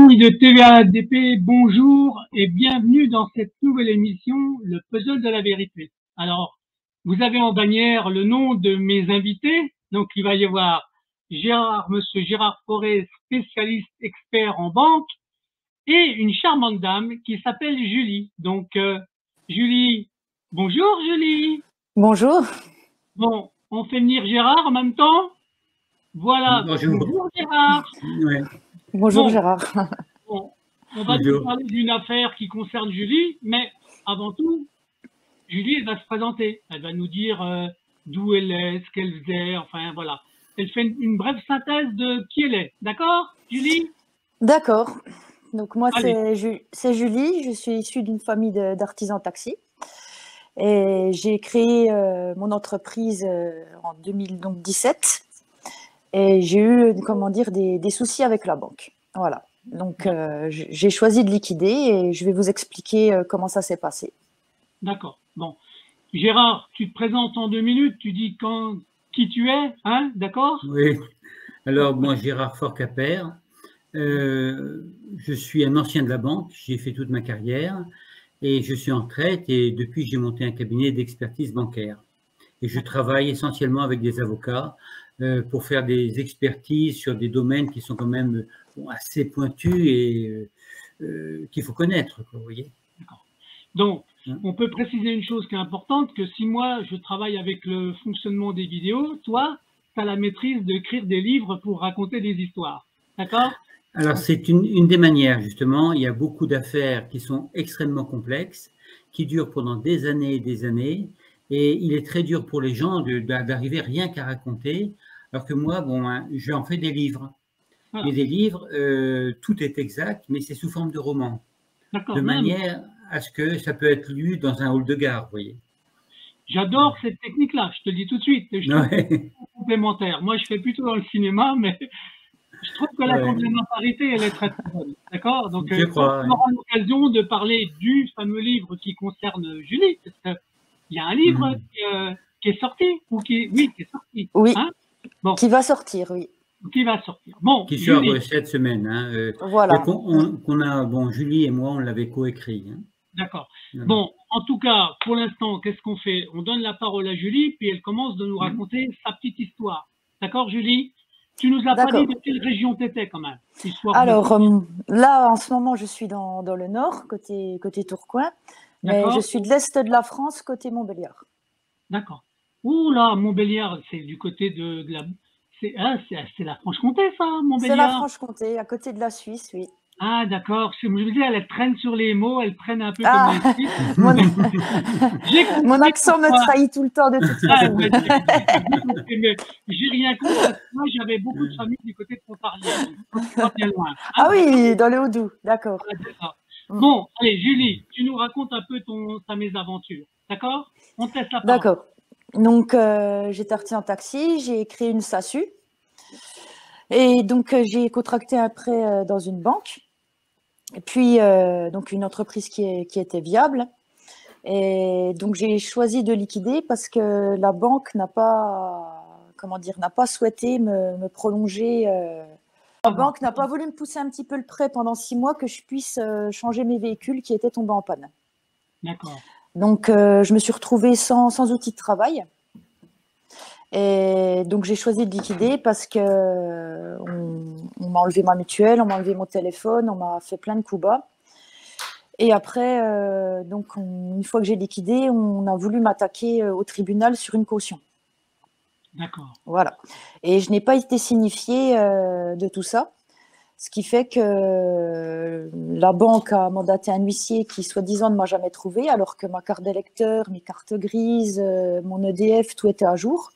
Amis de TVA-ADP, bonjour et bienvenue dans cette nouvelle émission, le puzzle de la vérité. Alors, vous avez en bannière le nom de mes invités, donc il va y avoir Monsieur Gérard Forêt, spécialiste expert en banque, et une charmante dame qui s'appelle Julie. Donc, Julie, bonjour Julie. Bonjour. Bon, on fait venir Gérard en même temps. Voilà, bonjour Gérard. Ouais. Bonjour bon, Gérard. Bon, on va nous parler d'une affaire qui concerne Julie, mais avant tout, Julie, elle va se présenter. Elle va nous dire d'où elle est, ce qu'elle faisait, enfin voilà. Elle fait une brève synthèse de qui elle est. D'accord, Julie? D'accord. Donc moi, c'est Julie. Je suis issue d'une famille d'artisans taxi. Et j'ai créé mon entreprise en 2017. Et j'ai eu, comment dire, des soucis avec la banque. Voilà. Donc, j'ai choisi de liquider et je vais vous expliquer comment ça s'est passé. D'accord. Bon. Gérard, tu te présentes en 2 minutes, tu dis qui tu es, hein, d'accord? Oui. Alors, moi, Gérard Forcapper, je suis un ancien de la banque, j'ai fait toute ma carrière et je suis en retraite et depuis, j'ai monté un cabinet d'expertise bancaire. Et je travaille essentiellement avec des avocats pour faire des expertises sur des domaines qui sont quand même assez pointus et qu'il faut connaître, vous voyez. D'accord. Donc, on peut préciser une chose qui est importante, que si moi, je travaille avec le fonctionnement des vidéos, toi, tu as la maîtrise d'écrire des livres pour raconter des histoires. D'accord? Alors, c'est une des manières, justement. Il y a beaucoup d'affaires qui sont extrêmement complexes, qui durent pendant des années et des années. Et il est très dur pour les gens d'arriver rien qu'à raconter. Alors que moi, bon, j'en fais des livres. Et des livres, tout est exact, mais c'est sous forme de roman. De manière à ce que ça peut être lu dans un hall de gare, vous voyez. J'adore cette technique-là, je te le dis tout de suite. Je trouve que c'est complémentaire. Moi, je fais plutôt dans le cinéma, mais je trouve que la complémentarité, elle est très, très bonne. D'accord? Donc, on aura l'occasion de parler du fameux livre qui concerne Julie, parce que il y a un livre qui est sorti, ou qui est sorti. Oui, hein, bon. Qui va sortir, oui. Qui va sortir. Bon, qui sort cette semaine. Hein, voilà. Bon, Julie et moi, on l'avait coécrit. Hein. D'accord. Bon, en tout cas, pour l'instant, qu'est-ce qu'on fait? On donne la parole à Julie, puis elle commence de nous raconter sa petite histoire. D'accord, Julie? Tu nous as pas dit de quelle région tu étais quand même. Alors, là, en ce moment, je suis dans le nord, côté Tourcoing, mais je suis de l'est de la France, côté Montbéliard. D'accord. Ouh là, Montbéliard, c'est du côté de la... C'est la Franche-Comté, ça, Montbéliard? C'est la Franche-Comté, à côté de la Suisse, oui. Ah, d'accord. Je me disais, elle traîne sur les mots, elle traîne un peu comme les Suisses. Mon accent me trahit tout le temps, de toute façon. J'ai rien contre. Moi, j'avais beaucoup de familles du côté de Pontarlier. Pas bien loin. Ah oui, dans le Haut-Doubs, d'accord. Bon, allez, Julie, tu nous racontes un peu ta mésaventure. D'accord? On te laisse la parole. D'accord. Donc, j'étais artisan en taxi, j'ai créé une SASU. Et donc, j'ai contracté un prêt dans une banque. Et puis, donc, une entreprise qui était viable. Et donc, j'ai choisi de liquider parce que la banque n'a pas, n'a pas souhaité me prolonger. La banque n'a pas voulu me pousser un petit peu le prêt pendant 6 mois que je puisse changer mes véhicules qui étaient tombés en panne. D'accord. Donc, je me suis retrouvée sans outil de travail. Et donc, j'ai choisi de liquider parce que on m'a enlevé ma mutuelle, on m'a enlevé mon téléphone, on m'a fait plein de coups bas. Et après, donc, une fois que j'ai liquidé, on a voulu m'attaquer au tribunal sur une caution. D'accord. Voilà. Et je n'ai pas été signifiée de tout ça. Ce qui fait que la banque a mandaté un huissier qui, soi-disant, ne m'a jamais trouvé, alors que ma carte d'électeur, mes cartes grises, mon EDF, tout était à jour.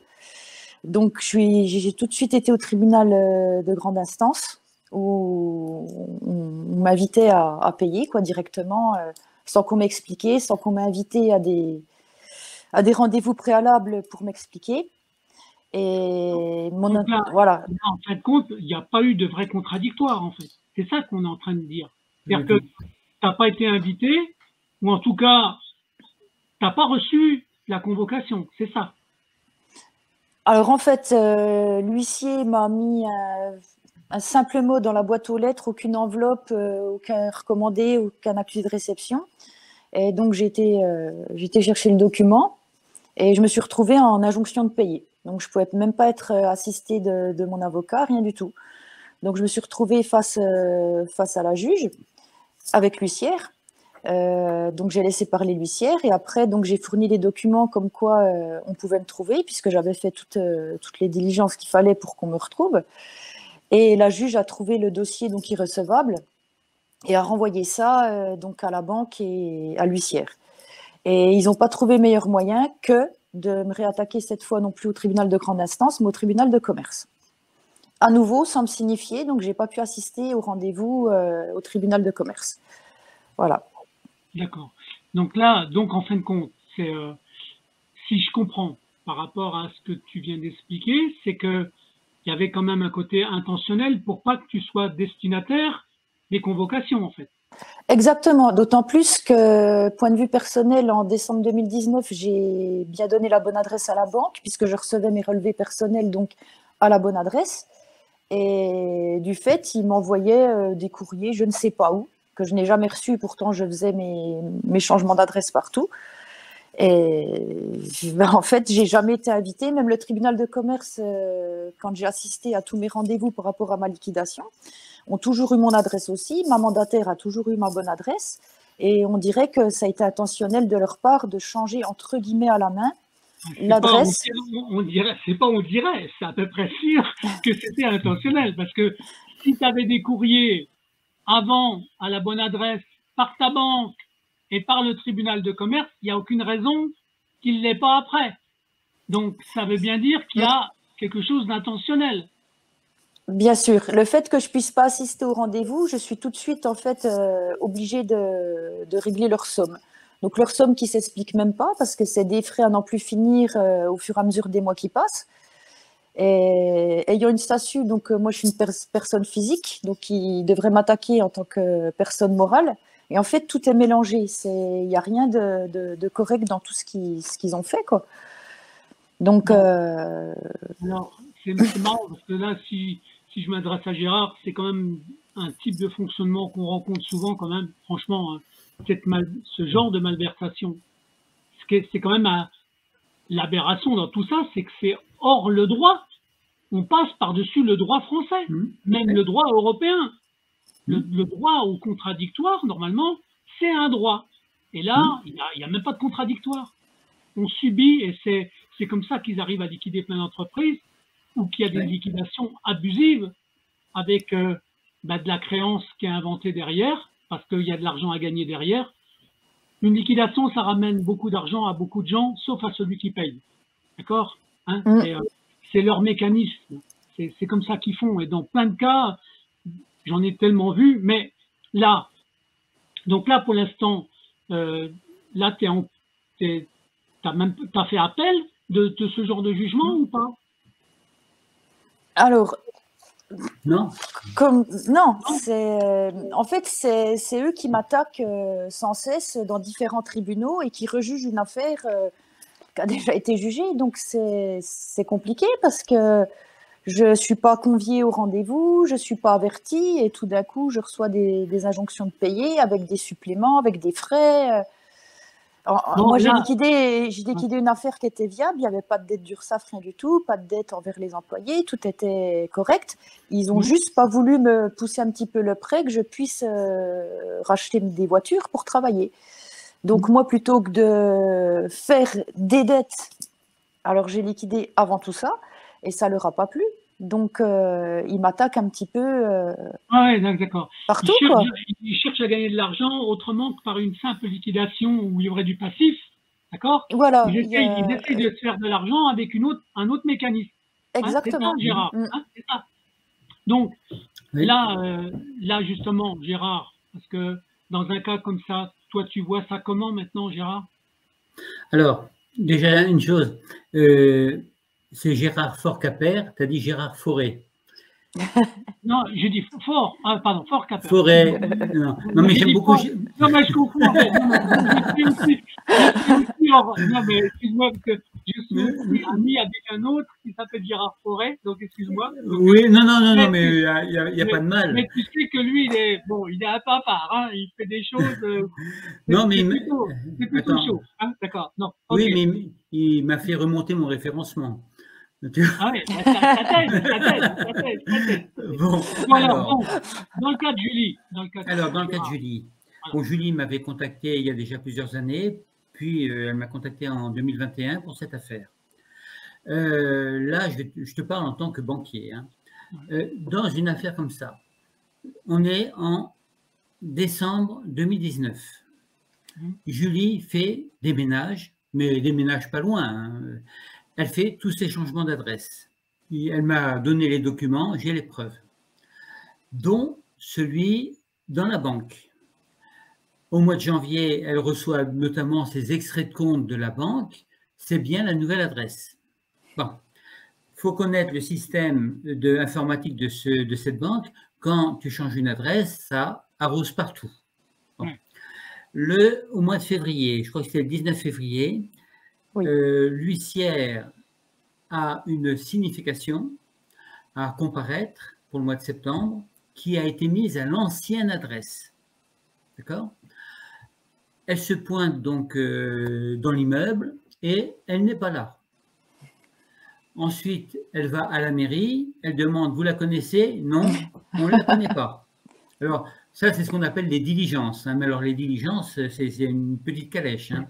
Donc, j'ai tout de suite été au tribunal de grande instance où on m'invitait à payer directement, sans qu'on m'explique, sans qu'on m'invite à des rendez-vous préalables pour m'expliquer. Et voilà. En fin de compte, il n'y a pas eu de vrai contradictoire, en fait. C'est ça qu'on est en train de dire. C'est-à-dire que tu n'as pas été invité, ou en tout cas, tu n'as pas reçu la convocation, c'est ça? Alors, en fait, l'huissier m'a mis un simple mot dans la boîte aux lettres, aucune enveloppe, aucun recommandé, aucun accusé de réception. Et donc, j'ai été chercher le document et je me suis retrouvée en injonction de payer. Donc, je ne pouvais même pas être assistée de mon avocat, rien du tout. Donc, je me suis retrouvée face à la juge avec l'huissière. Donc, j'ai laissé parler l'huissière et après, donc, j'ai fourni les documents comme quoi on pouvait me trouver puisque j'avais fait toutes les diligences qu'il fallait pour qu'on me retrouve. Et la juge a trouvé le dossier donc irrecevable et a renvoyé ça donc à la banque et à l'huissière. Et ils n'ont pas trouvé meilleur moyen que de me réattaquer cette fois non plus au tribunal de grande instance, mais au tribunal de commerce. À nouveau, sans me signifier, donc je n'ai pas pu assister au rendez-vous au tribunal de commerce. Voilà. D'accord. Donc là, donc en fin de compte, c'est si je comprends par rapport à ce que tu viens d'expliquer, c'est que il y avait quand même un côté intentionnel pour pas que tu sois destinataire des convocations, en fait. Exactement, d'autant plus que, point de vue personnel, en décembre 2019, j'ai bien donné la bonne adresse à la banque, puisque je recevais mes relevés personnels donc à la bonne adresse. Et du fait, ils m'envoyaient des courriers, je ne sais pas où, que je n'ai jamais reçus, pourtant je faisais mes changements d'adresse partout. Et en fait, j'ai jamais été invitée, même le tribunal de commerce, quand j'ai assisté à tous mes rendez-vous par rapport à ma liquidation, ont toujours eu mon adresse aussi, ma mandataire a toujours eu ma bonne adresse, et on dirait que ça a été intentionnel de leur part de changer entre guillemets à la main l'adresse. On dirait, c'est à peu près sûr que c'était intentionnel, parce que si tu avais des courriers avant à la bonne adresse par ta banque et par le tribunal de commerce, il n'y a aucune raison qu'il ne l'ait pas après. Donc, ça veut bien dire qu'il y a quelque chose d'intentionnel. Bien sûr. Le fait que je puisse pas assister au rendez-vous, je suis tout de suite en fait obligée de régler leur somme. Donc leur somme qui s'explique même pas parce que c'est des frais à n'en plus finir au fur et à mesure des mois qui passent. Et ayant une SASU, donc moi je suis une personne physique, donc qui devrait m'attaquer en tant que personne morale. Et en fait, tout est mélangé. Il n'y a rien de correct dans tout ce qu'ils ont fait, quoi. Donc. Alors, c'est marrant parce que là, si je m'adresse à Gérard, c'est quand même un type de fonctionnement qu'on rencontre souvent, quand même. Franchement, ce genre de malversation, c'est quand même l'aberration dans tout ça, c'est que c'est hors le droit. On passe par-dessus le droit français, même le droit européen. Le droit au contradictoire, normalement, c'est un droit. Et là, il n'y a même pas de contradictoire. On subit, et c'est comme ça qu'ils arrivent à liquider plein d'entreprises, ou qu'il y a des liquidations abusives avec de la créance qui est inventée derrière, parce qu'il y a de l'argent à gagner derrière. Une liquidation, ça ramène beaucoup d'argent à beaucoup de gens, sauf à celui qui paye. D'accord, hein? C'est leur mécanisme. C'est comme ça qu'ils font. Et dans plein de cas, j'en ai tellement vu, mais là, donc là, pour l'instant, là, t'as fait appel de ce genre de jugement ou pas? Alors, non, en fait, c'est eux qui m'attaquent sans cesse dans différents tribunaux et qui rejugent une affaire qui a déjà été jugée. Donc, c'est compliqué parce que je ne suis pas conviée au rendez-vous, je ne suis pas avertie et tout d'un coup, je reçois des injonctions de payer avec des suppléments, avec des frais. Moi, j'ai liquidé une affaire qui était viable, il n'y avait pas de dette d'URSSAF, rien du tout, pas de dette envers les employés, tout était correct. Ils n'ont juste pas voulu me pousser un petit peu le prêt, que je puisse racheter des voitures pour travailler. Donc moi, plutôt que de faire des dettes, alors j'ai liquidé avant tout ça, et ça ne leur a pas plu. Donc, ils m'attaquent un petit peu ouais, d'accord. Partout. Ils cherchent à gagner de l'argent autrement que par une simple liquidation où il y aurait du passif. D'accord. Voilà. Ils essayent de se faire de l'argent avec un autre mécanisme. Exactement. Hein, c'est ça, Gérard. C'est ça. Donc, là, justement, Gérard, parce que dans un cas comme ça, toi, tu vois ça comment maintenant, Gérard? Alors, déjà, une chose. C'est Gérard Fort-Capper, tu as dit Gérard Forêt. Non, j'ai dit Fort, pardon, Fort-Capper. Forêt, non mais j'aime beaucoup. Non, mais je confonds en fait. J'ai aussi D'accord, non, mais excuse-moi, parce que je suis aussi ami avec un autre qui s'appelle Gérard Forêt, donc excuse-moi. Oui, non, mais il n'y a pas de mal. Mais tu sais que lui, il est un peu à part, hein, il fait des choses. Non, mais c'est plutôt attends. chaud, hein, d'accord. Non. Oui, Okay. mais il m'a fait remonter mon référencement. Ah oui, ça t'aide. Bon, Voilà, bon, dans le cas de Julie. Dans le cas de Julie. Voilà. Bon, Julie m'avait contacté il y a déjà plusieurs années, puis elle m'a contacté en 2021 pour cette affaire. Là, je te parle en tant que banquier. Hein. Dans une affaire comme ça, on est en décembre 2019. Julie fait des ménages, mais des ménages pas loin. Hein. Elle fait tous ces changements d'adresse. Elle m'a donné les documents, j'ai les preuves, dont celui dans la banque. Au mois de janvier, elle reçoit notamment ses extraits de compte de la banque. C'est bien la nouvelle adresse. Bon, il faut connaître le système informatique de cette banque. Quand tu changes une adresse, ça arrose partout. Bon. Au mois de février, je crois que c'était le 19 février, oui. L'huissière a une signification à comparaître pour le mois de septembre qui a été mise à l'ancienne adresse. D'accord ? Elle se pointe donc dans l'immeuble et elle n'est pas là. Ensuite, elle va à la mairie, elle demande « Vous la connaissez ?» Non, on ne la connaît pas. Alors, ça, c'est ce qu'on appelle les diligences. Hein. Mais alors, les diligences, c'est une petite calèche. Hein.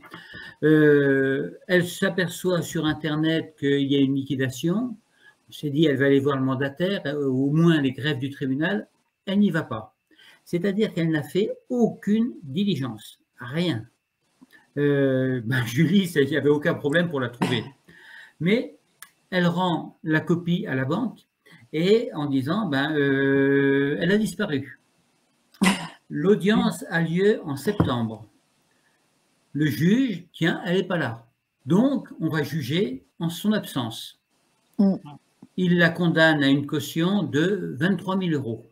Elle s'aperçoit sur Internet qu'il y a une liquidation. On s'est dit, elle va aller voir le mandataire, au moins les greffes du tribunal. Elle n'y va pas. C'est-à-dire qu'elle n'a fait aucune diligence. Rien. Julie, il n'y avait aucun problème pour la trouver. Mais elle rend la copie à la banque et en disant, elle a disparu. L'audience a lieu en septembre. Le juge, tiens, elle n'est pas là. Donc, on va juger en son absence. Il la condamne à une caution de 23 000 €.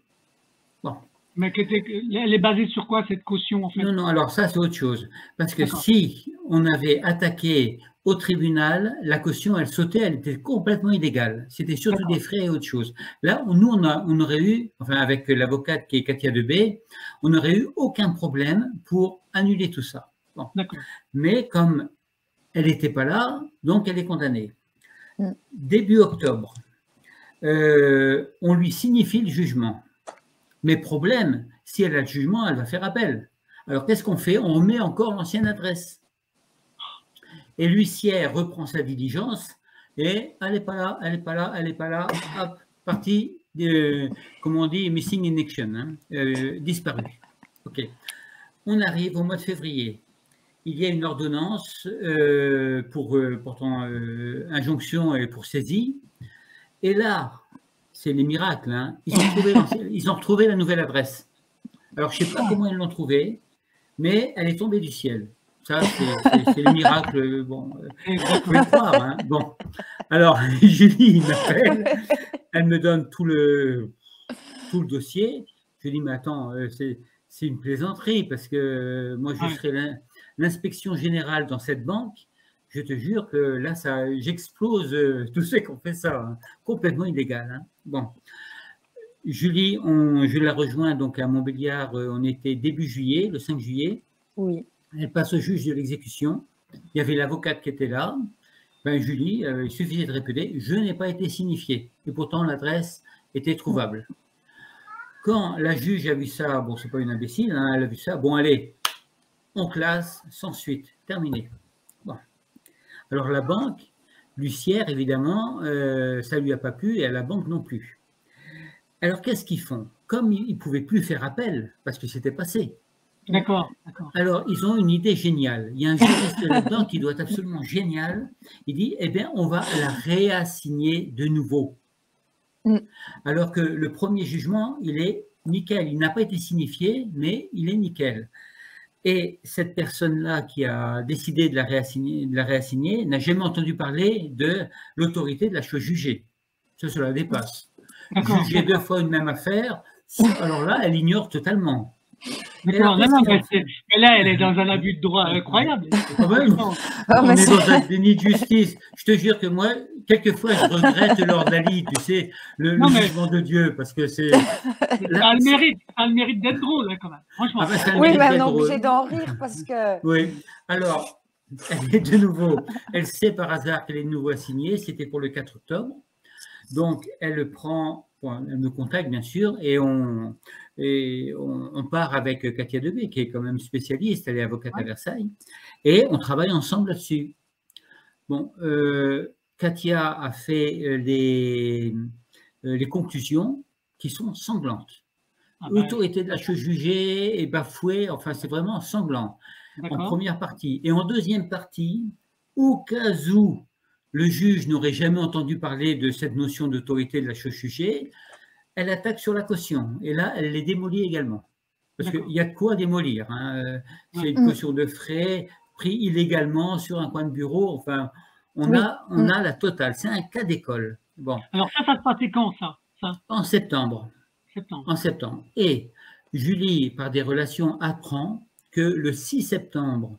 Bon. Mais elle est basée sur quoi, cette caution, en fait? Non, alors ça, c'est autre chose. Parce que si on avait attaqué au tribunal, la caution, elle sautait, elle était complètement illégale. C'était surtout des frais et autre chose. Là, nous, on aurait eu, enfin, avec l'avocate qui est Katia Debé, on n'aurait eu aucun problème pour annuler tout ça. Bon. Mais comme elle n'était pas là, donc elle est condamnée. Début octobre, on lui signifie le jugement. Mais problème, si elle a le jugement, elle va faire appel. Alors, qu'est-ce qu'on fait? On remet encore l'ancienne adresse. Et l'huissière reprend sa diligence et elle n'est pas là, elle n'est pas là, elle n'est pas là. Hop, partie, comme on dit, missing in action, hein, disparu. OK. On arrive au mois de février. Il y a une ordonnance pour injonction et pour saisie. Et là, c'est les miracles. Hein. Ils ont retrouvé la nouvelle adresse. Alors, je ne sais pas comment ils l'ont trouvée, mais elle est tombée du ciel. Ça, c'est le miracle. Bon, vous pouvez le croire. Hein. Bon. Alors, Julie m'appelle. Elle me donne tout le dossier. Je lui dis, mais attends, c'est une plaisanterie parce que moi, je serai l'inspection générale dans cette banque. Je te jure que là, j'explose tous ceux qui ont fait ça. Hein. Complètement illégal. Hein. Bon. Julie, je la rejoins donc à Montbéliard. On était début juillet, le 5 juillet. Oui. Elle passe au juge de l'exécution. Il y avait l'avocate qui était là. Julie, il suffisait de répéter, je n'ai pas été signifié. Et pourtant, l'adresse était trouvable. Quand la juge a vu ça, bon, c'est pas une imbécile, hein, elle a vu ça, bon, allez, on classe, sans suite, terminé. Bon. Alors, la banque, l'huissière, évidemment, ça lui a pas plu et à la banque non plus. Alors, qu'est-ce qu'ils font? Comme ils ne pouvaient plus faire appel, parce que c'était passé. D'accord. Alors, ils ont une idée géniale. Il y a un juriste là-dedans qui doit être absolument génial. Il dit, eh bien, on va la réassigner de nouveau. Alors que le premier jugement, il est nickel. Il n'a pas été signifié, mais il est nickel. Et cette personne-là qui a décidé de la réassigner n'a jamais entendu parler de l'autorité de la chose jugée. Ça la dépasse. Juger 2 fois une même affaire, alors là, elle ignore totalement. D'accord, non, non, mais là, elle est dans un abus de droit incroyable. Ah ouais, Franchement. Ah, on mais est c'est- dans un déni de justice. Je te jure que moi, quelquefois, je regrette l'ordalie, tu sais, le Non, mais jugement de Dieu, parce que c'est ça là, a le mérite d'être drôle, hein, quand même. Franchement. ah ben, ça a le Oui, mérite mais on est d'être obligé drôle. d'en rire parce que. Oui. Alors, elle est de nouveau, elle sait par hasard qu'elle est de nouveau assignée. C'était pour le 4 octobre. Donc, elle le prend, bon, elle me contacte bien sûr, et on part avec Katia Debé, qui est quand même spécialiste, elle est avocate à Versailles, et on travaille ensemble là-dessus. Bon, Katia a fait les conclusions qui sont sanglantes. Ah ben, L'autorité de la chose jugée est bafouée, enfin c'est vraiment sanglant en d'accord. première partie. Et en deuxième partie, au cas où le juge n'aurait jamais entendu parler de cette notion d'autorité de la chose jugée, elle attaque sur la caution. Et là, elle les démolit également. Parce D'accord. qu'il y a de quoi démolir. Hein. C'est Ouais. une caution de frais, pris illégalement sur un coin de bureau. Enfin, on Oui. a la totale. C'est un cas d'école. Bon, Alors ça se passait quand, ça? en septembre. Septembre. En septembre. Et Julie, par des relations, apprend que le 6 septembre,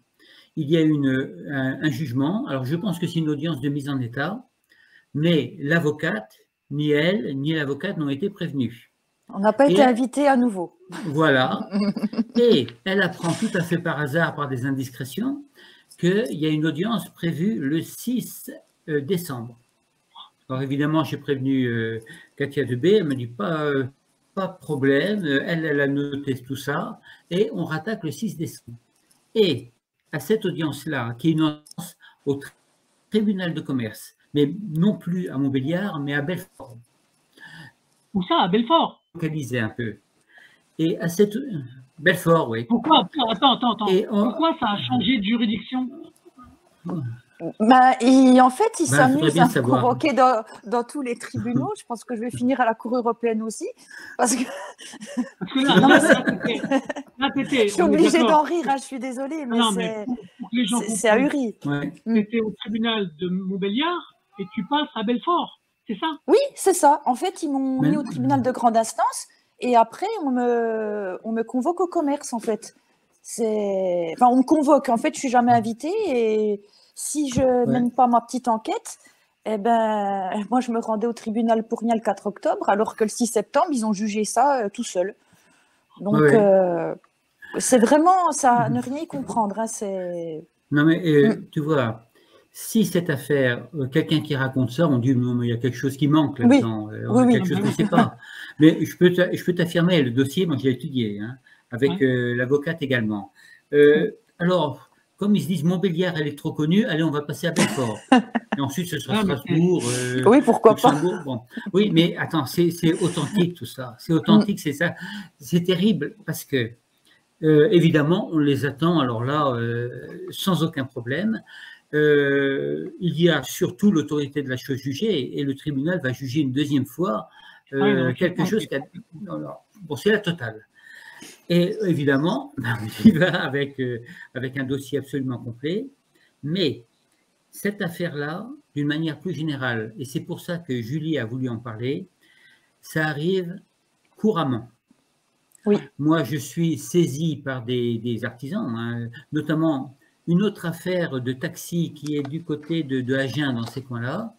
il y a un jugement. Alors, je pense que c'est une audience de mise en état, mais l'avocate, ni elle, ni l'avocate n'ont été prévenus. On n'a pas Et été elle- invités à nouveau. Voilà. Et elle apprend tout à fait par hasard, par des indiscrétions, qu'il y a une audience prévue le 6 décembre. Alors, évidemment, j'ai prévenu Katia Debé, elle me dit pas de problème, elle a noté tout ça, et on rattaque le 6 décembre. Et à cette audience-là, qui est une audience au tribunal de commerce, mais non plus à Montbéliard, mais à Belfort, Où ça, à Belfort? localisé un peu. Et à cette Belfort, oui. Pourquoi? Attends. Et Pourquoi ça a changé de juridiction? Bah, en fait, ils Ben, faudrait s'amusent bien à me savoir. convoquer dans tous les tribunaux. Je pense que je vais finir à la Cour européenne aussi. Parce que Parce que là, Non, mais t'étais, je suis on est obligée d'accord. d'en rire, hein, je suis désolée, mais Non, mais pour que les gens c'est comprennent, ahuri. Ouais. t'étais au tribunal de Montbéliard et tu passes à Belfort, c'est ça? Oui, c'est ça. En fait, ils m'ont Mais- mis au tribunal de grande instance et après, on me convoque au commerce, en fait. Enfin, on me convoque. En fait, je suis jamais invitée et si je mène pas ma petite enquête, eh ben, moi, je me rendais au tribunal pour rien le 4 octobre, alors que le 6 septembre, ils ont jugé ça tout seul. Donc, c'est vraiment ça, ne rien y comprendre. Hein, Non, mais tu vois, si cette affaire, quelqu'un qui raconte ça, on dit non, mais il y a quelque chose qui manque là-dedans, Oui. quelque chose qu'on ne sait pas. Mais je peux t'affirmer, le dossier, moi je l'ai étudié, hein, avec l'avocate également. Alors, comme ils se disent Montbéliard, elle est trop connue, allez, on va passer à Belfort. Et ensuite, ce sera Strasbourg. Oui, pourquoi pas. Bon. Oui, mais attends, c'est authentique tout ça. C'est authentique, c'est ça. C'est terrible parce que évidemment, on les attend, alors là, sans aucun problème. Il y a surtout l'autorité de la chose jugée et le tribunal va juger une deuxième fois quelque chose qui a... Bon, c'est la totale. Et évidemment, on y va avec un dossier absolument complet. Mais cette affaire-là, d'une manière plus générale, et c'est pour ça que Julie a voulu en parler, ça arrive couramment. Oui. Moi, je suis saisi par des artisans, hein, notamment une autre affaire de taxi qui est du côté de Agen, dans ces coins-là.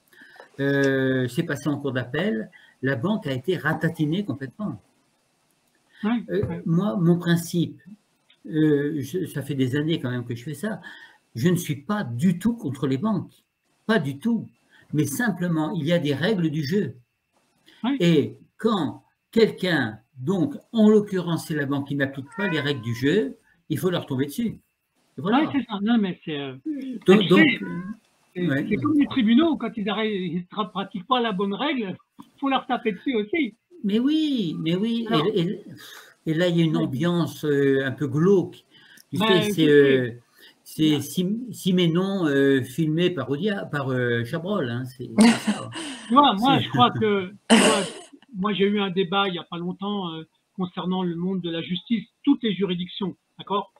C'est passé en cour d'appel. La banque a été ratatinée complètement. Moi, mon principe, ça fait des années quand même que je fais ça, je ne suis pas du tout contre les banques. Pas du tout. Mais simplement, il y a des règles du jeu. Et quand quelqu'un, donc en l'occurrence c'est la banque qui n'applique pas les règles du jeu, il faut leur tomber dessus. Voilà. Oui, c'est ça. Non, mais c'est comme les tribunaux, quand ils ne pratiquent pas la bonne règle, il faut leur taper dessus aussi. Mais oui. Alors, et là, il y a une ambiance un peu glauque. Tu sais, c'est Siménon filmé par Chabrol. Hein, c'est ça. Moi, je crois que... Moi, j'ai eu un débat il n'y a pas longtemps concernant le monde de la justice, toutes les juridictions, d'accord?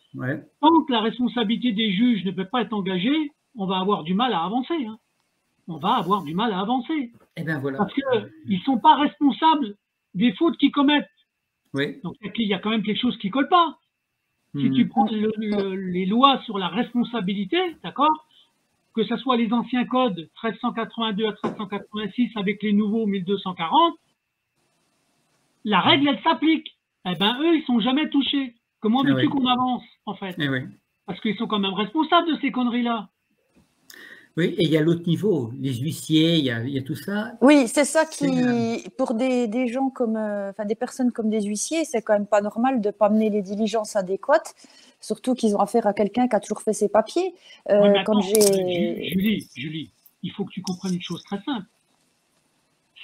Tant que la responsabilité des juges ne peut pas être engagée, on va avoir du mal à avancer. Hein. On va avoir du mal à avancer. Et ben voilà. Parce qu'ils ne sont pas responsables des fautes qu'ils commettent. Oui. Donc, il y a quand même quelque chose qui colle pas. Si tu prends les lois sur la responsabilité, d'accord, que ce soit les anciens codes 1382 à 1386 avec les nouveaux 1240, la règle, elle s'applique. Eh ben, eux, ils sont jamais touchés. Comment veux-tu qu'on avance, en fait? Oui. Parce qu'ils sont quand même responsables de ces conneries-là. Oui, et il y a l'autre niveau, les huissiers, il y a tout ça. Oui, c'est ça qui, pour des gens comme, enfin des personnes comme des huissiers, c'est quand même pas normal de pas mener les diligences adéquates, surtout qu'ils ont affaire à quelqu'un qui a toujours fait ses papiers. Quand j'ai... Julie, il faut que tu comprennes une chose très simple.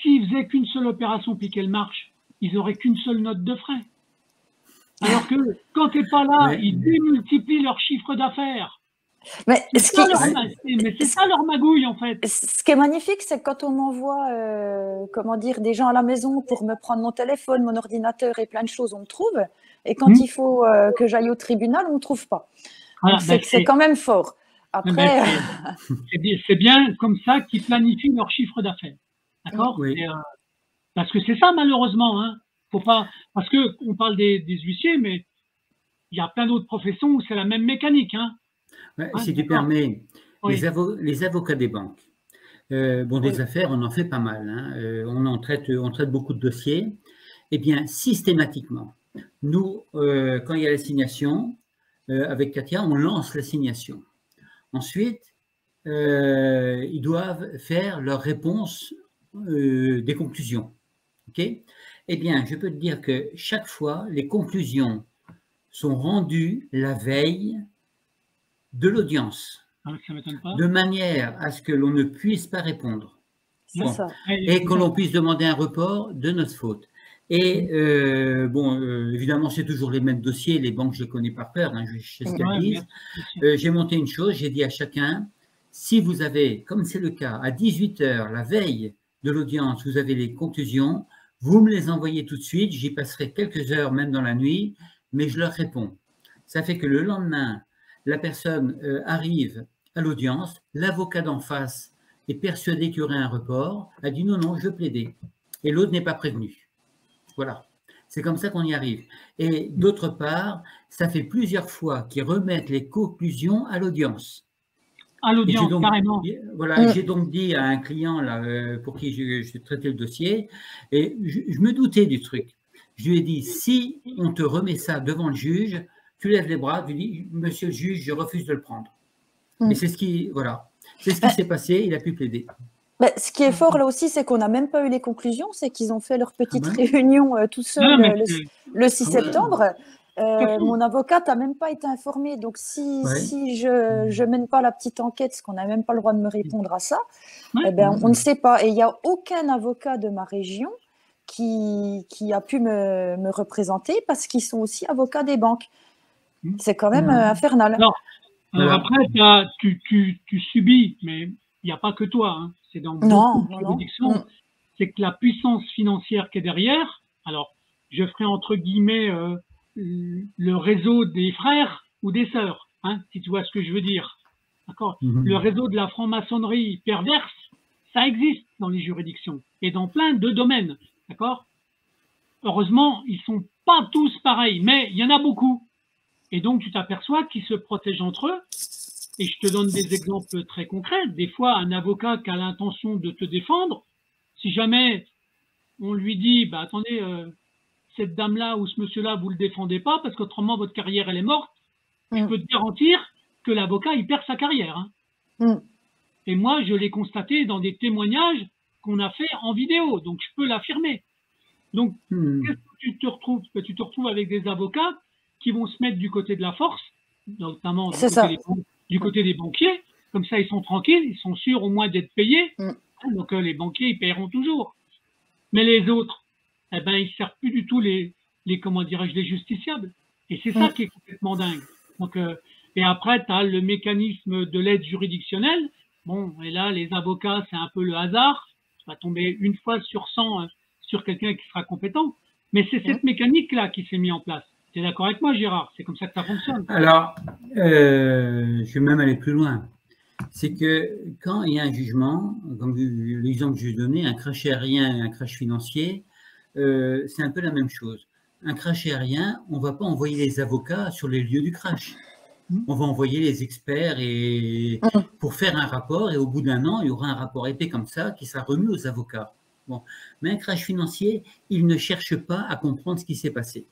S'ils faisaient qu'une seule opération puis qu'elle marche, ils auraient qu'une seule note de frais. Alors que quand tu n'es pas là, ils démultiplient leur chiffre d'affaires. Mais c'est ça leur magouille, en fait. Ce qui est magnifique, c'est que quand on m'envoie comment dire, des gens à la maison pour me prendre mon téléphone, mon ordinateur et plein de choses, on me trouve. Et quand il faut que j'aille au tribunal, on ne me trouve pas. Voilà, c'est quand même fort. Après, c'est bien comme ça qu'ils planifient leur chiffre d'affaires. D'accord? Parce que c'est ça, malheureusement. Hein. Faut pas, parce qu'on parle des huissiers, mais il y a plein d'autres professions où c'est la même mécanique. Hein. Si tu permets, les avocats des banques, des affaires, on en fait pas mal. Hein. On traite beaucoup de dossiers. Eh bien, systématiquement, nous, quand il y a l'assignation, avec Katia, on lance l'assignation. Ensuite, ils doivent faire leur réponse des conclusions. Okay? Eh bien, je peux te dire que chaque fois, les conclusions sont rendues la veille de l'audience, de manière à ce que l'on ne puisse pas répondre. Bon. Et que l'on puisse demander un report de notre faute. Et évidemment, c'est toujours les mêmes dossiers, les banques, je les connais par cœur, hein, je sais ce qu'elles disent. J'ai monté une chose, j'ai dit à chacun, si vous avez, comme c'est le cas, à 18h, la veille de l'audience, vous avez les conclusions, vous me les envoyez tout de suite, j'y passerai quelques heures, même dans la nuit, mais je leur réponds. Ça fait que le lendemain, la personne arrive à l'audience, l'avocat d'en face est persuadé qu'il y aurait un report, a dit non, je veux plaider. Et l'autre n'est pas prévenu. Voilà. C'est comme ça qu'on y arrive. Et d'autre part, ça fait plusieurs fois qu'ils remettent les conclusions à l'audience. À l'audience, carrément. Voilà, j'ai donc dit à un client là, pour qui je traitais le dossier, et je me doutais du truc. Je lui ai dit, si on te remet ça devant le juge, tu lèves les bras, tu dis, monsieur le juge, je refuse de le prendre. Mais c'est ce qui s'est passé, il a pu plaider. Ce qui est fort là aussi, c'est qu'on n'a même pas eu les conclusions, c'est qu'ils ont fait leur petite réunion tout seuls le 6 septembre. Mon avocate n'a même pas été informée, donc si je mène pas la petite enquête, parce qu'on n'a même pas le droit de me répondre à ça, on ne sait pas. Et il n'y a aucun avocat de ma région qui a pu me représenter parce qu'ils sont aussi avocats des banques. C'est quand même infernal. Alors après, tu subis, mais il n'y a pas que toi. Hein. C'est dans beaucoup de juridictions. C'est que la puissance financière qui est derrière, alors je ferai entre guillemets le réseau des frères ou des sœurs, hein, si tu vois ce que je veux dire. D'accord. Le réseau de la franc-maçonnerie perverse, ça existe dans les juridictions et dans plein de domaines. D'accord. Heureusement, ils sont pas tous pareils, mais il y en a beaucoup. Et donc, tu t'aperçois qu'ils se protègent entre eux. Et je te donne des exemples très concrets. Des fois, un avocat qui a l'intention de te défendre, si jamais on lui dit, attendez, cette dame-là ou ce monsieur-là, vous le défendez pas parce qu'autrement, votre carrière, elle est morte, je peux te garantir que l'avocat, il perd sa carrière. Hein. Et moi, je l'ai constaté dans des témoignages qu'on a fait en vidéo. Donc, je peux l'affirmer. Donc, qu'est-ce que tu te retrouves? Tu te retrouves avec des avocats qui vont se mettre du côté de la force, notamment du côté des banquiers. Comme ça, ils sont tranquilles, ils sont sûrs au moins d'être payés. Donc, les banquiers, ils paieront toujours. Mais les autres, ils ne servent plus du tout les justiciables. Et c'est ça qui est complètement dingue. Donc, et après, tu as le mécanisme de l'aide juridictionnelle. Bon, et là, les avocats, c'est un peu le hasard. Tu vas tomber une fois sur 100 sur quelqu'un qui sera compétent. Mais c'est cette mécanique-là qui s'est mise en place. Tu es d'accord avec moi, Gérard? C'est comme ça que ça fonctionne. Alors, je vais même aller plus loin. C'est que quand il y a un jugement, comme l'exemple que j'ai donné, un crash aérien et un crash financier, c'est un peu la même chose. un crash aérien, on ne va pas envoyer les avocats sur les lieux du crash. On va envoyer les experts pour faire un rapport, et au bout d'un an, il y aura un rapport épais comme ça qui sera remis aux avocats. Bon. Mais un crash financier, ils ne cherchent pas à comprendre ce qui s'est passé.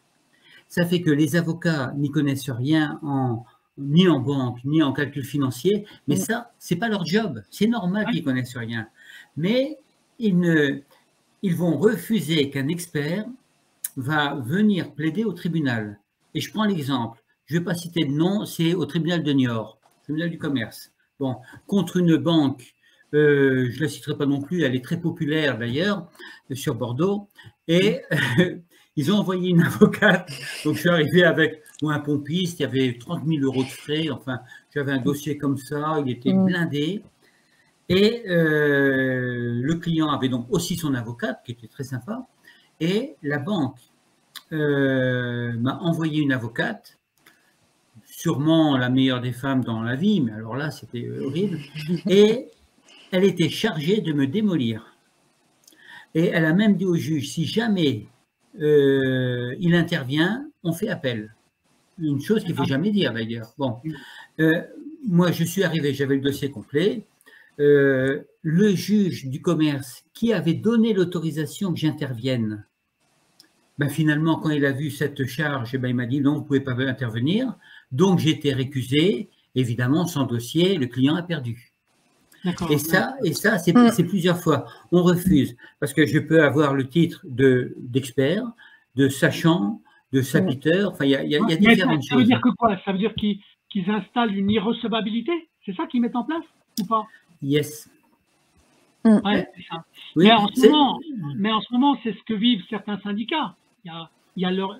Ça fait que les avocats n'y connaissent rien ni en banque, ni en calcul financier, mais ça, ce n'est pas leur job. C'est normal qu'ils ne connaissent rien. Mais ils vont refuser qu'un expert va venir plaider au tribunal. Et je prends l'exemple, je ne vais pas citer de nom, c'est au tribunal de Niort, tribunal du commerce. Bon, contre une banque, je ne la citerai pas non plus, elle est très populaire d'ailleurs, sur Bordeaux, et ils ont envoyé une avocate, donc je suis arrivé avec un pompiste, il y avait 30 000 € de frais, enfin, j'avais un dossier comme ça, il était blindé, et le client avait donc aussi son avocate, qui était très sympa, et la banque m'a envoyé une avocate, sûrement la meilleure des femmes dans la vie, mais alors là, c'était horrible, et elle était chargée de me démolir. Et elle a même dit au juge, si jamais il intervient, on fait appel. Une chose qu'il ne faut jamais dire d'ailleurs. Bon, moi je suis arrivé, j'avais le dossier complet. Le juge du commerce qui avait donné l'autorisation que j'intervienne, ben finalement quand il a vu cette charge, ben il m'a dit non, vous ne pouvez pas intervenir. Donc j'ai été récusé. Évidemment, sans dossier, le client a perdu. Et ça c'est plusieurs fois. On refuse parce que je peux avoir le titre d'expert, de sachant, de sapiteur. Enfin, il y a différentes choses. Ça veut dire que quoi? Ça veut dire qu'ils installent une irrecevabilité? C'est ça qu'ils mettent en place ou pas? Yes. Ouais, c'est ça. Oui, mais en ce moment, c'est ce que vivent certains syndicats.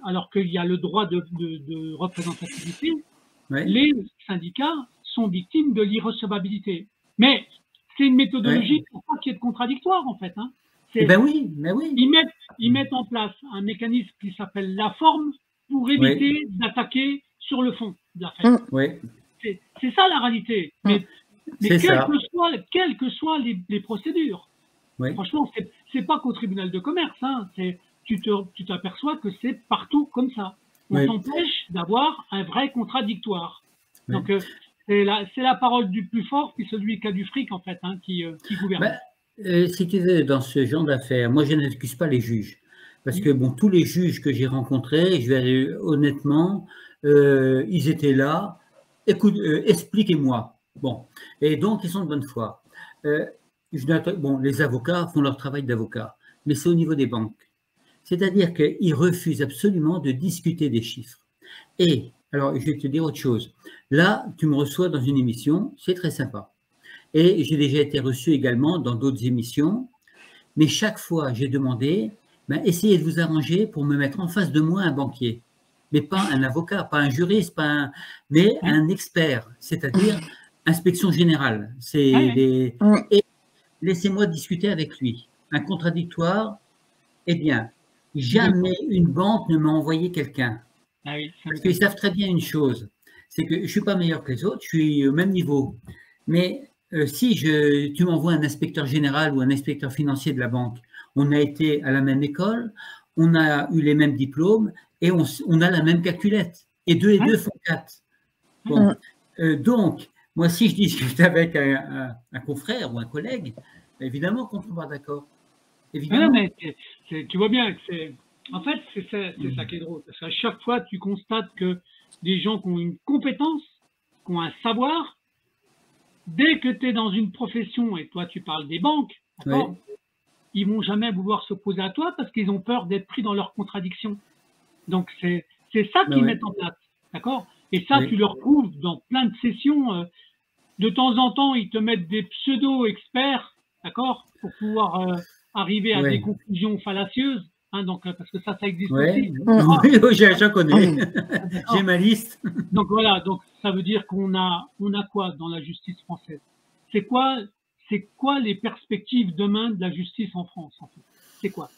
Alors qu'il y a le droit de représentativité, les syndicats sont victimes de l'irrecevabilité. Mais c'est une méthodologie qui est contradictoire en fait. Hein. Ben oui, mais oui. Ils mettent en place un mécanisme qui s'appelle la forme pour éviter d'attaquer sur le fond de l'affaire. C'est ça la réalité. Mais quelles que soient les procédures, franchement, c'est pas qu'au tribunal de commerce. Hein, tu t'aperçois que c'est partout comme ça. On t'empêche d'avoir un vrai contradictoire. Donc, c'est la parole du plus fort, puis celui qui a du fric, en fait, hein, qui gouverne. Si tu veux, dans ce genre d'affaires, moi, je n'accuse pas les juges. Parce que, bon, tous les juges que j'ai rencontrés, je vais aller honnêtement, ils étaient là. Écoute, expliquez-moi. Bon. Et donc, ils sont de bonne foi. Bon, les avocats font leur travail d'avocat, mais c'est au niveau des banques. C'est-à-dire qu'ils refusent absolument de discuter des chiffres. Et, alors, je vais te dire autre chose. Là, tu me reçois dans une émission, c'est très sympa. Et j'ai déjà été reçu également dans d'autres émissions. Mais chaque fois, j'ai demandé, essayez de vous arranger pour me mettre en face de moi un banquier. Mais pas un avocat, pas un juriste, mais un expert, c'est-à-dire inspection générale. Et laissez-moi discuter avec lui. Un contradictoire, eh bien, jamais une banque ne m'a envoyé quelqu'un. Parce qu'ils savent très bien une chose, c'est que je ne suis pas meilleur que les autres, je suis au même niveau. Mais si tu m'envoies un inspecteur général ou un inspecteur financier de la banque, on a été à la même école, on a eu les mêmes diplômes et on a la même calculette. Et 2 et 2 font 4. Bon. Donc, moi, si je discute avec un confrère ou un collègue, évidemment qu'on ne sera pas d'accord. Non, mais tu vois bien que c'est... En fait, c'est ça qui est drôle. Parce qu'à chaque fois, tu constates que des gens qui ont une compétence, qui ont un savoir, dès que tu es dans une profession, et toi, tu parles des banques, d'accord, ils ne vont jamais vouloir s'opposer à toi parce qu'ils ont peur d'être pris dans leurs contradictions. Donc, c'est ça qu'ils mettent en place, d'accord. Et ça, tu le retrouves dans plein de sessions. De temps en temps, ils te mettent des pseudo-experts, d'accord, pour pouvoir arriver à des conclusions fallacieuses. Hein, donc, parce que ça existe aussi. Oui, j'en connais. J'ai ma liste. Donc voilà, donc ça veut dire qu'on a quoi dans la justice française? C'est quoi les perspectives demain de la justice en France, en fait? C'est quoi?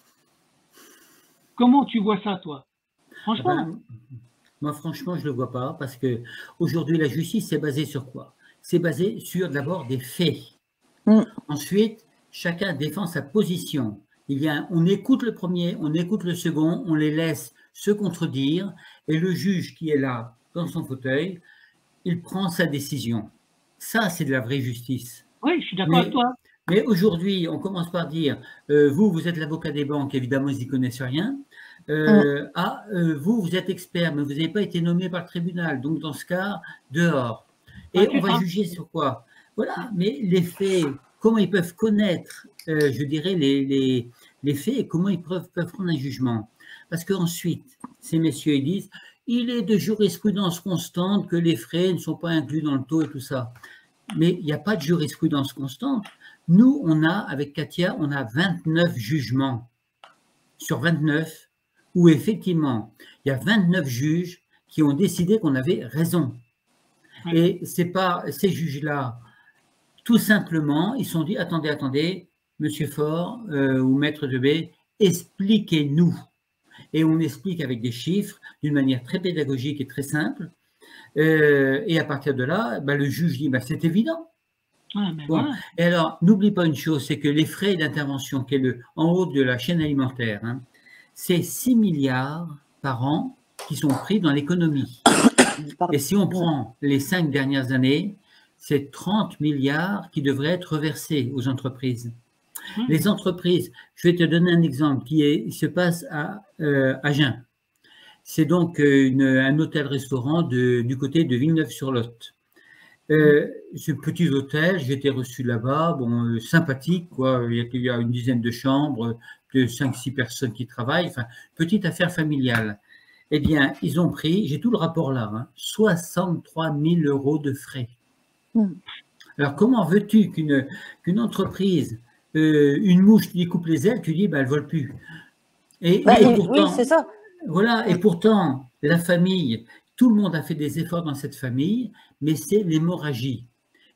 Comment tu vois ça, toi? Franchement. Moi, franchement, je ne le vois pas, parce que aujourd'hui, la justice, c'est basé sur quoi? C'est basé sur d'abord des faits. Ensuite, chacun défend sa position. On écoute le premier, on écoute le second, on les laisse se contredire, et le juge qui est là, dans son fauteuil, il prend sa décision. Ça, c'est de la vraie justice. Oui, je suis d'accord avec toi. Mais aujourd'hui, on commence par dire, vous êtes l'avocat des banques, évidemment, ils n'y connaissent rien. Vous êtes expert, mais vous n'avez pas été nommé par le tribunal, donc dans ce cas, dehors. Et on va juger sur quoi? Voilà, mais les faits, comment ils peuvent connaître, je dirais, les faits et comment ils peuvent prendre un jugement. Parce qu'ensuite, ces messieurs, ils disent, il est de jurisprudence constante que les frais ne sont pas inclus dans le taux et tout ça. Mais il n'y a pas de jurisprudence constante. Nous, avec Katia, on a 29 jugements sur 29 où effectivement, il y a 29 juges qui ont décidé qu'on avait raison. Et c'est pas ces juges-là, tout simplement, ils se sont dit, attendez, monsieur Faure ou maître Debay, expliquez-nous. Et on explique avec des chiffres, d'une manière très pédagogique et très simple. Et à partir de là, le juge dit, c'est évident. Bon. Et alors, n'oublie pas une chose, c'est que les frais d'intervention, qui est en haut de la chaîne alimentaire, hein, c'est 6 milliards par an qui sont pris dans l'économie. Et si on prend les 5 dernières années, c'est 30 milliards qui devraient être reversés aux entreprises. Les entreprises, je vais te donner un exemple qui se passe à Agen. C'est donc un hôtel-restaurant du côté de Villeneuve-sur-Lot. Ce petit hôtel, j'ai été reçu là-bas, bon, sympathique, quoi. Il y a une dizaine de chambres, de 5-6 personnes qui travaillent, enfin, petite affaire familiale. Eh bien, ils ont pris, j'ai tout le rapport là, hein, 63 000 € de frais. Alors, comment veux-tu qu'une entreprise, une mouche qui coupe les ailes, tu dis, elle ne vole plus. Et pourtant, oui, c'est ça. Voilà, et pourtant, la famille, tout le monde a fait des efforts dans cette famille, mais c'est l'hémorragie.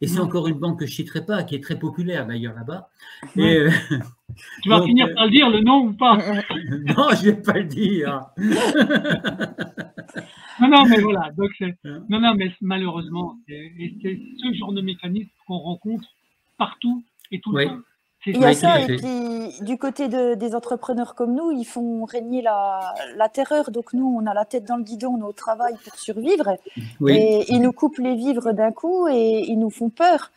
Et c'est encore une banque que je ne citerai pas, qui est très populaire d'ailleurs là-bas. Tu vas finir par le dire, le nom ou pas? Non, je ne vais pas le dire. Non, mais voilà. Donc non, mais malheureusement, c'est ce genre de mécanisme qu'on rencontre partout et tout le temps. Il y a ça, et puis du côté des entrepreneurs comme nous, ils font régner la terreur. Donc nous, on a la tête dans le guidon, on est au travail pour survivre. Et ils nous coupent les vivres d'un coup et ils nous font peur.